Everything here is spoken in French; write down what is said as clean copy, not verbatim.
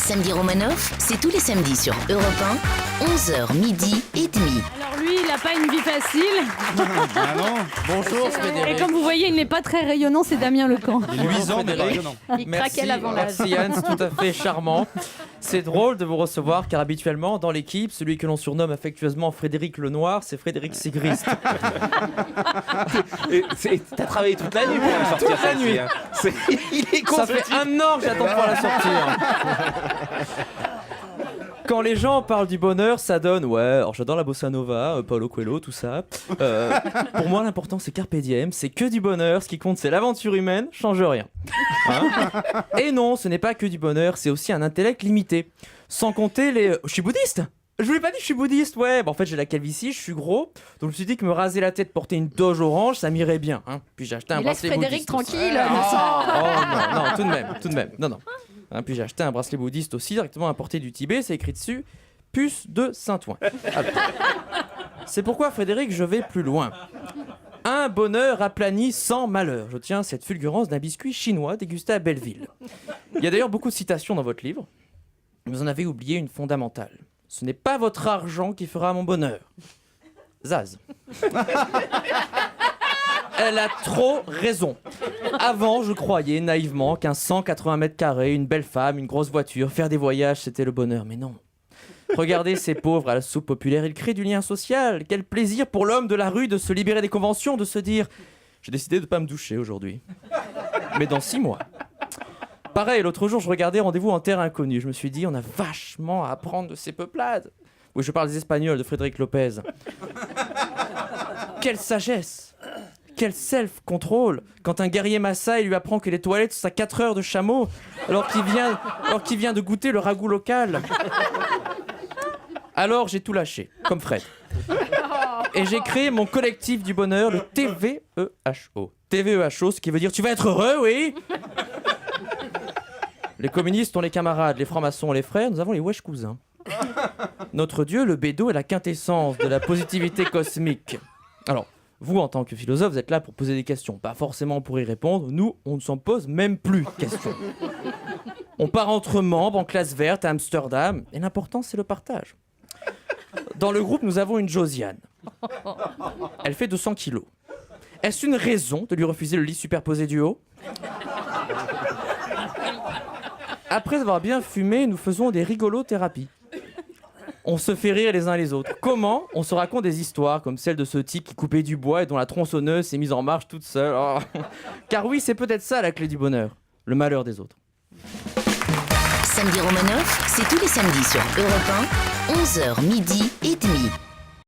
Samedi Romanoff, c'est tous les samedis sur Europe 1, 11h midi et demi. Alors lui, il n'a pas une vie facile. Ah non. Bonjour Frédéric. Et comme vous voyez, il n'est pas très rayonnant, c'est Damien Lecan. Il est luisant, mais pas rayonnant. Il craquait avant l'âge. Merci Yann, c'est tout à fait charmant. C'est drôle de vous recevoir car habituellement dans l'équipe, celui que l'on surnomme affectueusement Frédéric le Noir, c'est Frédéric Sigrist. T'as travaillé toute la nuit pour la sortir. Toute la nuit. Il est Ça fait 1 an que j'attends de pouvoir la sortir. Quand les gens parlent du bonheur, ça donne ouais, alors j'adore la bossa nova, Paulo Coelho, tout ça. Pour moi, l'important c'est carpe diem, c'est que du bonheur. Ce qui compte, c'est l'aventure humaine, change rien. Hein. Et non, ce n'est pas que du bonheur, c'est aussi un intellect limité. Sans compter les. Je suis bouddhiste. Je vous l'ai pas dit, je suis bouddhiste, ouais. En fait, j'ai la calvitie, je suis gros. Donc, je me suis dit que me raser la tête, porter une doge orange, ça m'irait bien. Hein. Puis j'ai acheté un bracelet Frédéric bouddhiste. tranquille. Oh non, tout de même. Non. Hein, puis j'ai acheté un bracelet bouddhiste aussi, directement importé du Tibet, c'est écrit dessus puce de Saint-Ouen. Alors, c'est pourquoi, Frédéric, je vais plus loin. Un bonheur aplani sans malheur. Je tiens cette fulgurance d'un biscuit chinois dégusté à Belleville. Il y a d'ailleurs beaucoup de citations dans votre livre, mais vous en avez oublié une fondamentale. Ce n'est pas votre argent qui fera mon bonheur. Zaz. Elle a trop raison. Avant, je croyais naïvement qu'un 180 mètres carrés, une belle femme, une grosse voiture, faire des voyages, c'était le bonheur. Mais non. Regardez ces pauvres à la soupe populaire, ils créent du lien social. Quel plaisir pour l'homme de la rue de se libérer des conventions, de se dire « J'ai décidé de ne pas me doucher aujourd'hui. Mais dans 6 mois. » Pareil, l'autre jour, je regardais Rendez-vous en terre inconnue. Je me suis dit « On a vachement à apprendre de ces peuplades. » Oui, je parle des Espagnols, de Frédéric Lopez. Quelle sagesse! Quel self-control quand un guerrier Maasai lui apprend que les toilettes sont à 4 heures de chameau alors qu'il vient de goûter le ragoût local. Alors j'ai tout lâché, comme Fred. Et j'ai créé mon collectif du bonheur, le TVEHO. TVEHO, ce qui veut dire tu vas être heureux, oui. Les communistes ont les camarades, les francs-maçons ont les frères, nous avons les wesh cousins. Notre dieu, le bédo, est la quintessence de la positivité cosmique. Alors, vous, en tant que philosophe, vous êtes là pour poser des questions, pas forcément pour y répondre. Nous, on ne s'en pose même plus questions. On part entre membres, en classe verte, à Amsterdam, et l'important, c'est le partage. Dans le groupe, nous avons une Josiane. Elle fait 200 kilos. Est-ce une raison de lui refuser le lit superposé du haut ? Après avoir bien fumé, nous faisons des rigolothérapies. On se fait rire les uns les autres. Comment ? On se raconte des histoires comme celle de ce type qui coupait du bois et dont la tronçonneuse s'est mise en marche toute seule. Oh. Car oui, c'est peut-être ça la clé du bonheur, le malheur des autres. Samedi Romanoff, c'est tous les samedis sur Europe 1, 11h midi et demi.